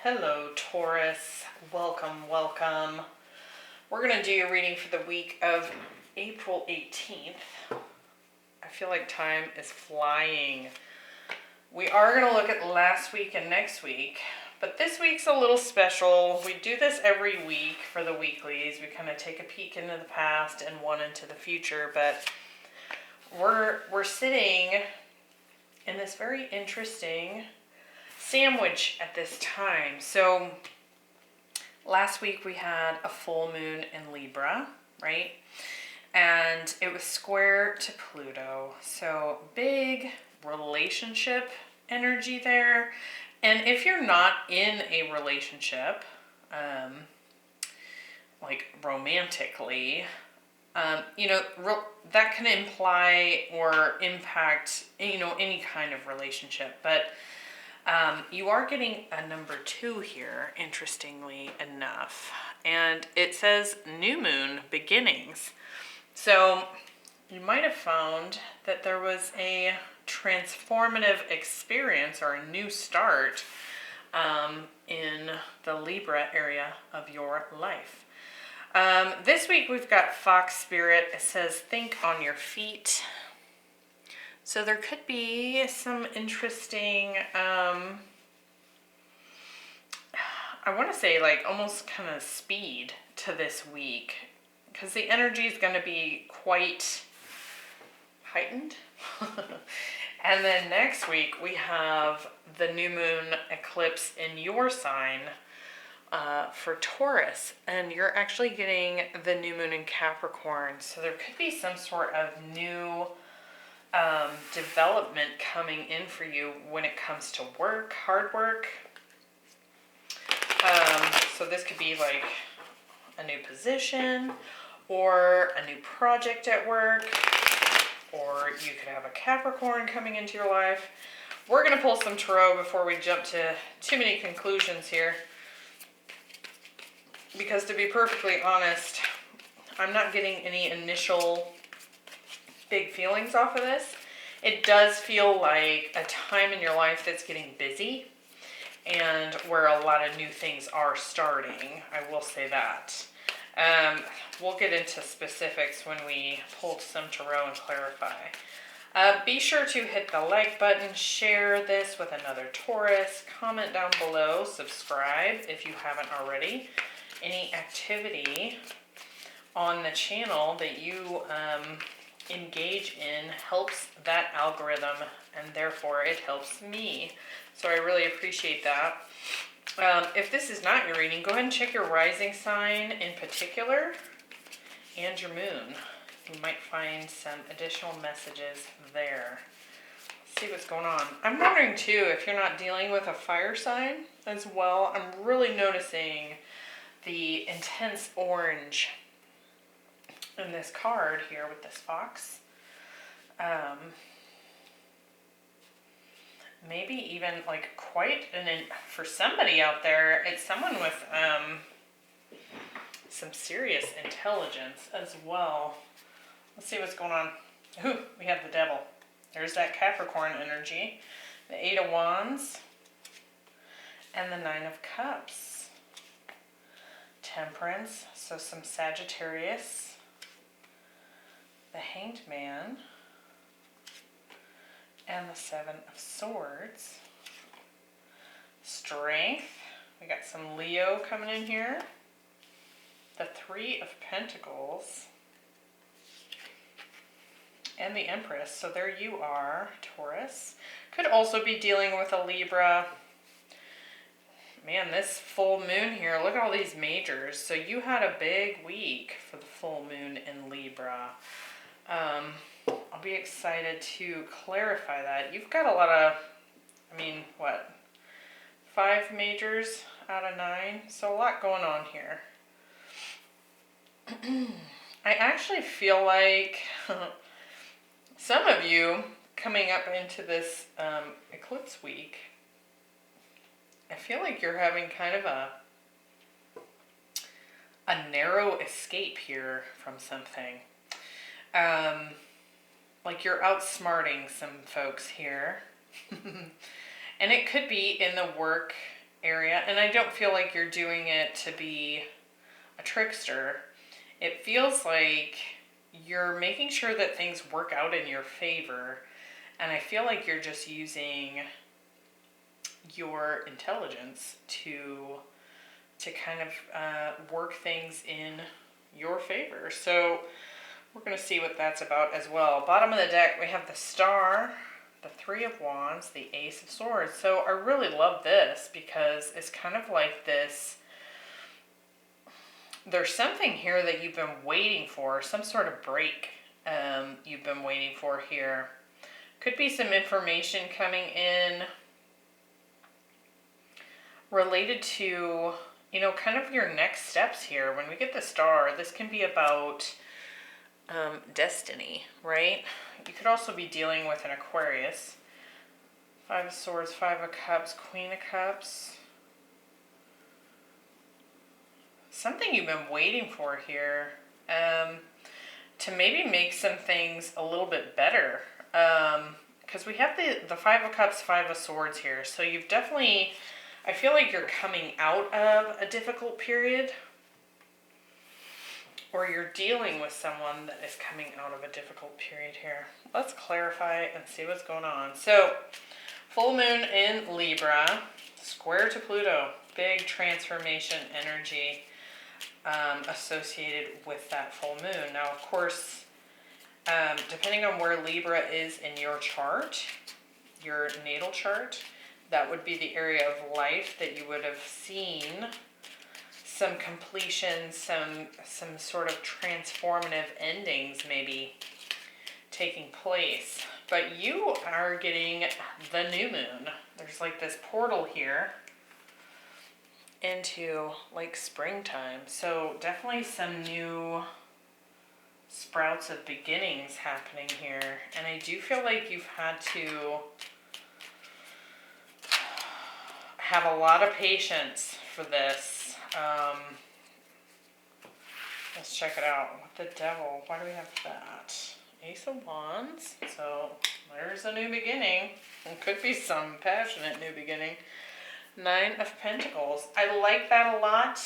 Hello, Taurus. Welcome, welcome. We're going to do your reading for the week of April 18th. I feel like time is flying. We are going to look at last week and next week, but this week's a little special. We do this every week for the weeklies. We kind of take a peek into the past and one into the future, but we're sitting in this very interesting sandwich at this time. So last week we had a full moon in Libra, right? And it was square to Pluto. So big relationship energy there. And if you're not in a relationship, like romantically, that can imply or impact, any kind of relationship. But you are getting a number 2 here, interestingly enough. And it says new moon beginnings. So you might have found that there was a transformative experience or a new start in the Libra area of your life. This week we've got Fox Spirit. It says think on your feet. So there could be some interesting, I want to say like almost kind of speed to this week, because the energy is going to be quite heightened. And then next week we have the new moon eclipse in your sign for Taurus, and you're actually getting the new moon in Capricorn. So there could be some sort of new development coming in for you when it comes to work, hard work. So this could be like a new position or a new project at work, or you could have a Capricorn coming into your life. We're going to pull some tarot before we jump to too many conclusions here, because to be perfectly honest, I'm not getting any initial big feelings off of this. It does feel like a time in your life that's getting busy and where a lot of new things are starting. I will say that. We'll get into specifics when we pull some tarot and clarify. Be sure to hit the like button, share this with another Taurus, comment down below, subscribe if you haven't already. Any activity on the channel that you engage in helps that algorithm, and therefore it helps me. So I really appreciate that. If this is not your reading, go ahead and check your rising sign in particular and your moon. You might find some additional messages there. Let's see what's going on. I'm wondering too if you're not dealing with a fire sign as well. I'm really noticing the intense orange in this card here with this fox. Maybe even like quite for somebody out there, it's someone with some serious intelligence as well. Let's see what's going on. Ooh, we have the devil. There's that Capricorn energy, the 8 of Wands, and the 9 of Cups. Temperance, so some Sagittarius. The Hanged Man, and the 7 of Swords. Strength, we got some Leo coming in here. The 3 of Pentacles, and the Empress. So there you are, Taurus. Could also be dealing with a Libra. Man, this full moon here, look at all these majors. So you had a big week for the full moon in Libra. I'll be excited to clarify that. You've got a lot of, 5 majors out of 9. So a lot going on here. I actually feel like some of you coming up into this eclipse week, I feel like you're having kind of a narrow escape here from something. Like you're outsmarting some folks here. And it could be in the work area. And I don't feel like you're doing it to be a trickster. It feels like you're making sure that things work out in your favor. And I feel like you're just using your intelligence to kind of work things in your favor. So we're going to see what that's about as well. Bottom of the deck, we have the Star, the Three of Wands, the Ace of Swords. So I really love this because it's kind of like this, there's something here that you've been waiting for, some sort of break you've been waiting for here. Could be some information coming in related to, you know, kind of your next steps here. When we get the Star, this can be about destiny, right? You could also be dealing with an Aquarius. Five of Swords, Five of Cups, Queen of Cups. Something you've been waiting for here to maybe make some things a little bit better. Because we have the Five of Cups, Five of Swords here. So you've definitely, I feel like you're coming out of a difficult period, or you're dealing with someone that is coming out of a difficult period here. Let's clarify and see what's going on. So, full moon in Libra, square to Pluto, big transformation energy associated with that full moon. Now, of course, depending on where Libra is in your chart, your natal chart, that would be the area of life that you would have seen some completion, some sort of transformative endings maybe taking place. But you are getting the new moon. There's like this portal here into like springtime. So definitely some new sprouts of beginnings happening here. And I do feel like you've had to have a lot of patience for this. Let's check it out. With the Devil, why do we have that? Ace of Wands. So there's a new beginning. It could be some passionate new beginning. Nine of Pentacles. I like that a lot.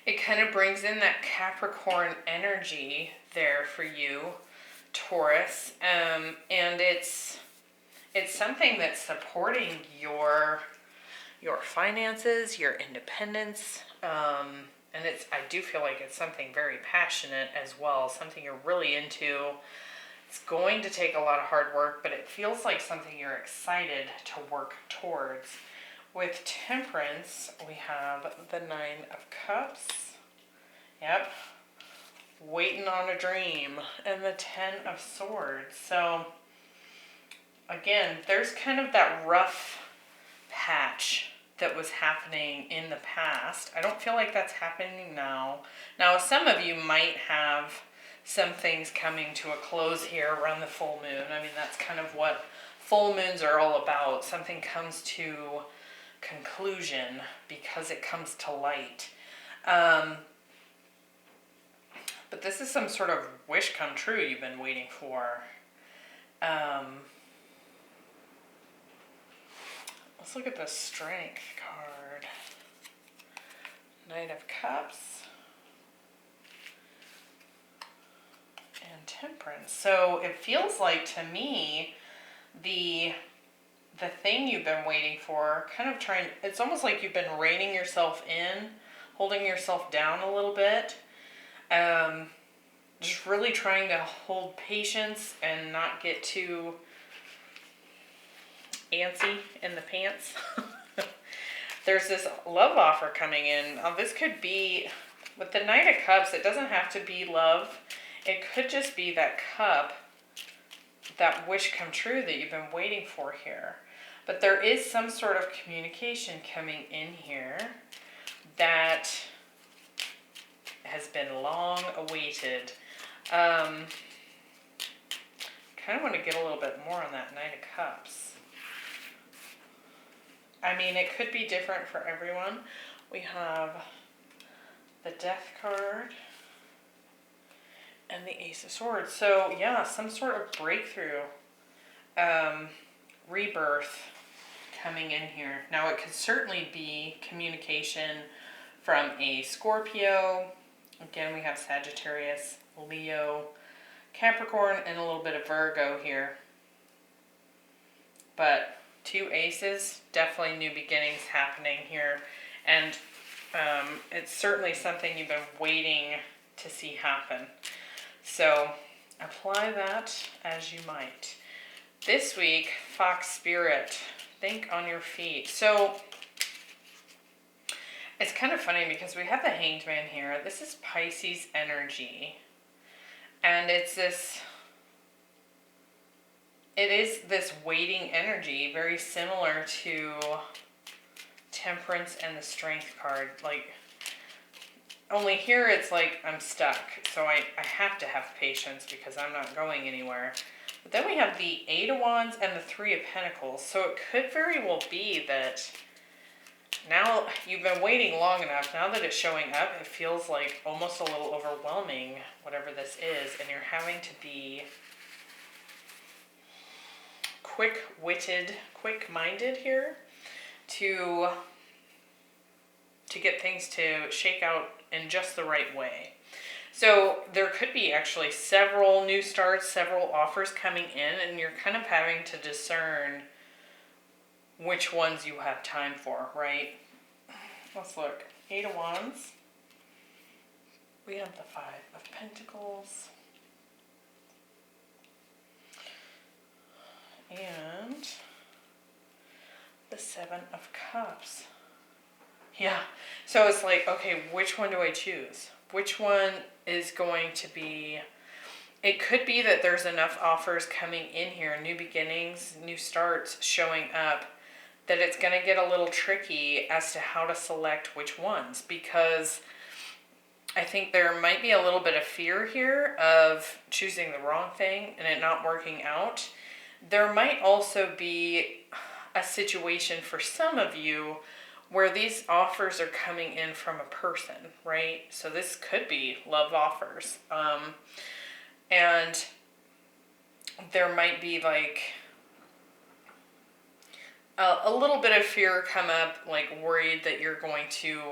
It kind of brings in that Capricorn energy there for you, Taurus. And it's something that's supporting your finances, your independence. And I do feel like it's something very passionate as well, something you're really into. It's going to take a lot of hard work, but it feels like something you're excited to work towards. With Temperance, we have the Nine of Cups. Yep. Waiting on a dream. And the Ten of Swords. So, again, there's kind of that rough patch that was happening in the past. I don't feel like that's happening now. Now, some of you might have some things coming to a close here around the full moon. I mean, that's kind of what full moons are all about. Something comes to conclusion because it comes to light. But this is some sort of wish come true you've been waiting for. Let's look at the Strength card. Knight of Cups. And Temperance. So it feels like to me the thing you've been waiting for, kind of trying, it's almost like you've been reining yourself in, holding yourself down a little bit. Just really trying to hold patience and not get too antsy in the pants. There's this love offer coming in. This could be, with the Knight of Cups, it doesn't have to be love. It could just be that cup, that wish come true that you've been waiting for here. But there is some sort of communication coming in here that has been long awaited. Kind of want to get a little bit more on that Knight of Cups. I mean, it could be different for everyone. We have the Death card and the Ace of Swords. So, yeah, some sort of breakthrough, rebirth coming in here. Now it could certainly be communication from a Scorpio. Again, we have Sagittarius, Leo, Capricorn, and a little bit of Virgo here. But 2 aces, definitely new beginnings happening here. And it's certainly something you've been waiting to see happen. So apply that as you might. This week, Fox Spirit, think on your feet. So it's kind of funny because we have the Hanged Man here. This is Pisces energy. And it's this, it is this waiting energy, very similar to Temperance and the Strength card. Like, only here it's like I'm stuck. So I have to have patience because I'm not going anywhere. But then we have the 8 of Wands and the 3 of Pentacles. So it could very well be that now you've been waiting long enough. Now that it's showing up, it feels like almost a little overwhelming, whatever this is. And you're having to be quick-witted, quick-minded here to get things to shake out in just the right way. So there could be actually several new starts, several offers coming in, and you're kind of having to discern which ones you have time for, right? Let's look. 8 of Wands. We have the 5 of Pentacles. And the 7 of Cups. Yeah. So it's like, okay, which one do I choose? Which one is going to be... It could be that there's enough offers coming in here, new beginnings, new starts showing up, that it's going to get a little tricky as to how to select which ones, because I think there might be a little bit of fear here of choosing the wrong thing and it not working out. There might also be a situation for some of you where these offers are coming in from a person, right? So this could be love offers. And there might be like a little bit of fear come up, like worried that you're going to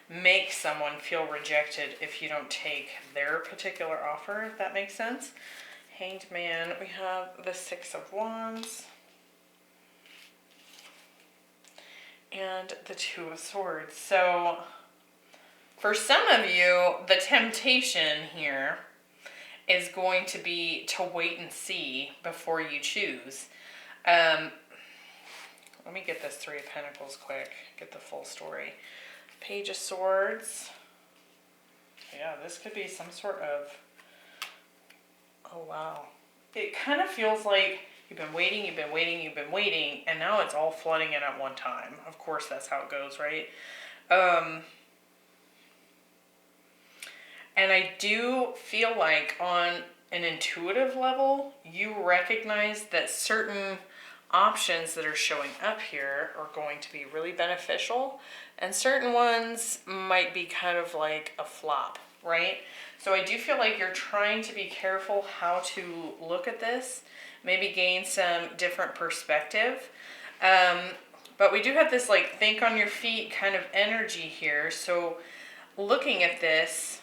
make someone feel rejected if you don't take their particular offer, if that makes sense. Hanged Man, we have the 6 of Wands and the 2 of Swords. So for some of you, the temptation here is going to be to wait and see before you choose. Let me get this 3 of Pentacles quick, get the full story. Page of Swords. Yeah, this could be some sort of... Oh, wow. It kind of feels like you've been waiting, you've been waiting, you've been waiting, and now it's all flooding in at one time. Of course, that's how it goes, right? And I do feel like on an intuitive level, you recognize that certain options that are showing up here are going to be really beneficial, and certain ones might be kind of like a flop, right? So I do feel like you're trying to be careful how to look at this, maybe gain some different perspective. But we do have this like think on your feet kind of energy here. So looking at this,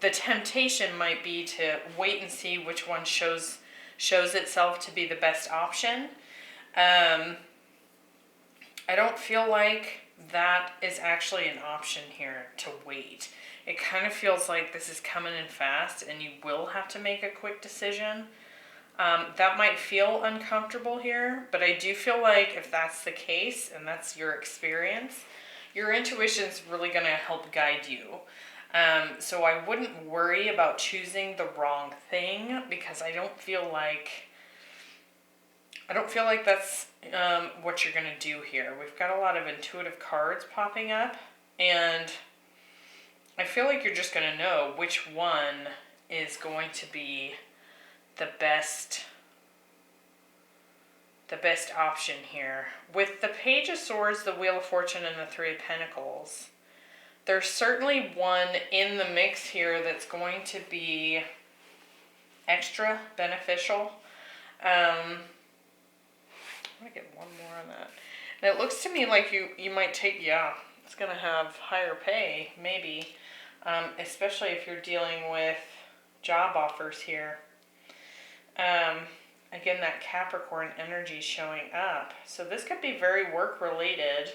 the temptation might be to wait and see which one shows itself to be the best option. I don't feel like that is actually an option here, to wait. It kind of feels like this is coming in fast and you will have to make a quick decision. That might feel uncomfortable here, but I do feel like if that's the case and that's your experience, your intuition's really going to help guide you. So I wouldn't worry about choosing the wrong thing, because I don't feel like that's what you're going to do here. We've got a lot of intuitive cards popping up, and I feel like you're just going to know which one is going to be the best option here. With the Page of Swords, the Wheel of Fortune, and the 3 of Pentacles, there's certainly one in the mix here that's going to be extra beneficial. I'm gonna get one more on that. And it looks to me like you might take, yeah, it's gonna have higher pay, maybe, especially if you're dealing with job offers here. Again, that Capricorn energy showing up. So this could be very work related.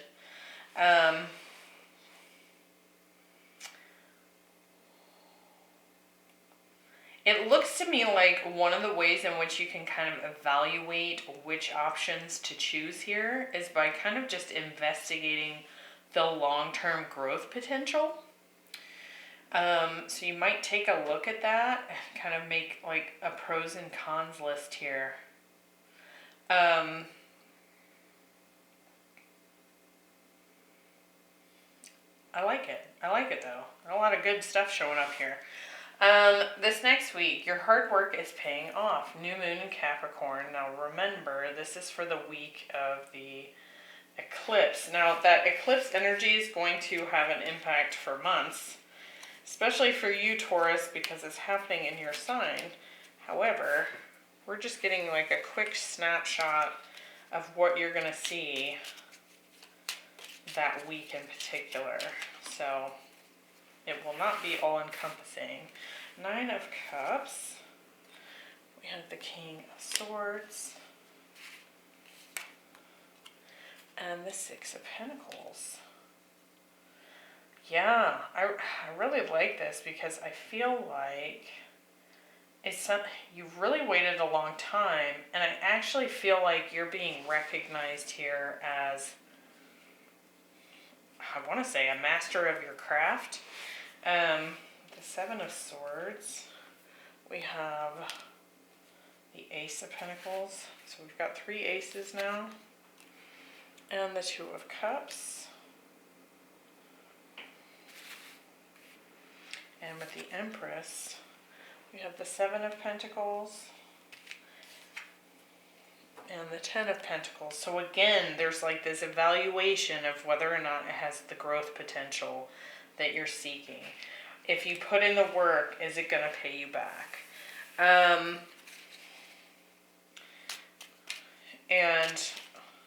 It looks to me like one of the ways in which you can kind of evaluate which options to choose here is by kind of just investigating the long-term growth potential. So you might take a look at that and kind of make like a pros and cons list here. I like it. I like it though. A lot of good stuff showing up here. This next week, your hard work is paying off. New moon in Capricorn. Now remember, this is for the week of the eclipse. Now that eclipse energy is going to have an impact for months, especially for you, Taurus, because it's happening in your sign. However, we're just getting like a quick snapshot of what you're going to see that week in particular. So it will not be all encompassing. 9 of Cups. We have the King of Swords. And the 6 of Pentacles. Yeah, I really like this because I feel like you've really waited a long time, and I actually feel like you're being recognized here as, I want to say, a master of your craft. The 7 of Swords. We have the Ace of Pentacles. So we've got 3 aces now. And the 2 of Cups. And with the Empress, we have the 7 of Pentacles and the 10 of Pentacles. So again, there's like this evaluation of whether or not it has the growth potential that you're seeking. If you put in the work, is it going to pay you back? And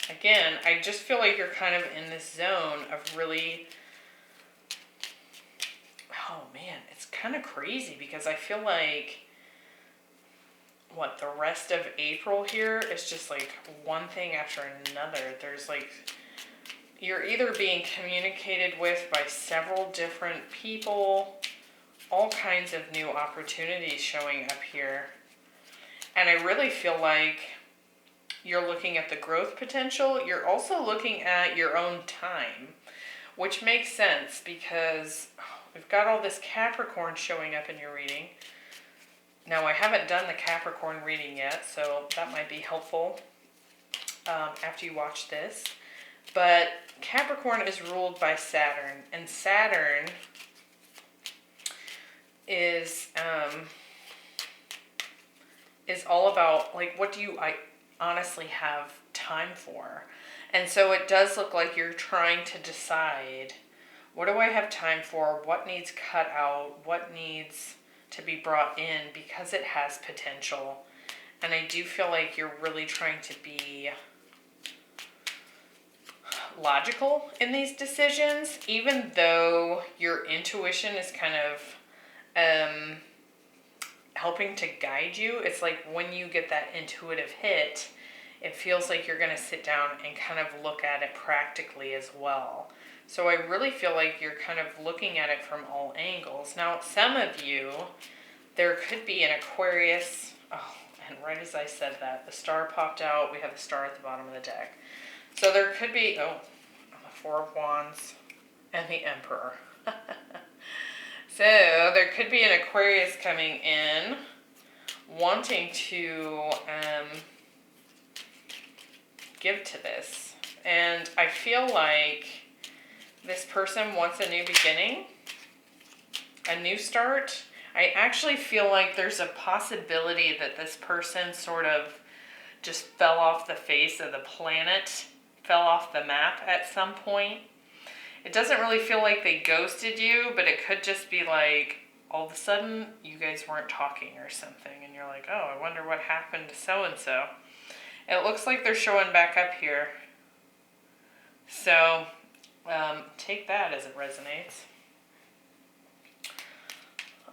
again, I just feel like you're kind of in this zone of really, oh man, it's kind of crazy because I feel like the rest of April here is just like one thing after another. There's like, you're either being communicated with by several different people, all kinds of new opportunities showing up here. And I really feel like you're looking at the growth potential. You're also looking at your own time, which makes sense because we've got all this Capricorn showing up in your reading. Now, I haven't done the Capricorn reading yet, so that might be helpful after you watch this. But Capricorn is ruled by Saturn, and Saturn is all about, like, what do I honestly have time for? And so it does look like you're trying to decide, what do I have time for? What needs cut out? What needs to be brought in because it has potential? And I do feel like you're really trying to be logical in these decisions, even though your intuition is kind of helping to guide you. It's like when you get that intuitive hit, it feels like you're going to sit down and kind of look at it practically as well. So I really feel like you're kind of looking at it from all angles. Now, some of you, there could be an Aquarius. Oh, and right as I said that, the star popped out. We have the star at the bottom of the deck. So there could be, the 4 of Wands and the Emperor. So there could be an Aquarius coming in wanting to give to this. And I feel like this person wants a new beginning, a new start. I actually feel like there's a possibility that this person sort of just fell off the face of the planet, fell off the map at some point. It doesn't really feel like they ghosted you, but it could just be like, all of a sudden, you guys weren't talking or something, and you're like, oh, I wonder what happened to so-and-so. It looks like they're showing back up here. So take that as it resonates.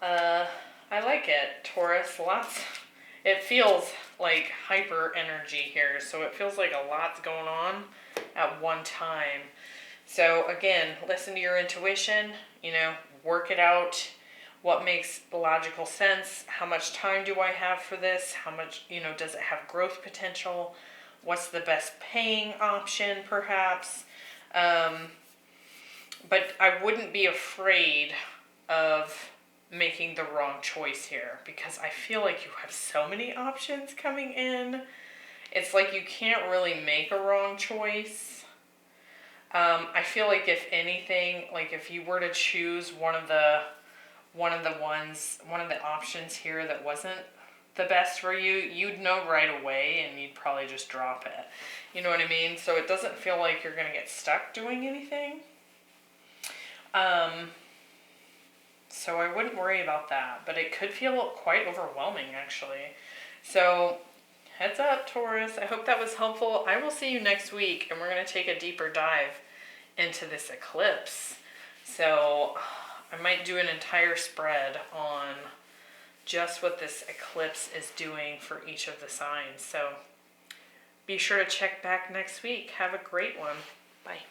I like it, Taurus. Lots. It feels like hyper energy here, so it feels like a lot's going on at one time. So again, listen to your intuition, work it out. What makes logical sense? How much time do I have for this? How much, does it have growth potential? What's the best paying option, perhaps? But I wouldn't be afraid of making the wrong choice here, because I feel like you have so many options coming in. It's like you can't really make a wrong choice. I feel like if anything, like if you were to choose one of the options here that wasn't the best for you, you'd know right away and you'd probably just drop it. You know what I mean? So it doesn't feel like you're going to get stuck doing anything. So I wouldn't worry about that, but it could feel quite overwhelming actually. So heads up, Taurus. I hope that was helpful. I will see you next week, and we're going to take a deeper dive into this eclipse. So I might do an entire spread on just what this eclipse is doing for each of the signs. So be sure to check back next week. Have a great one. Bye.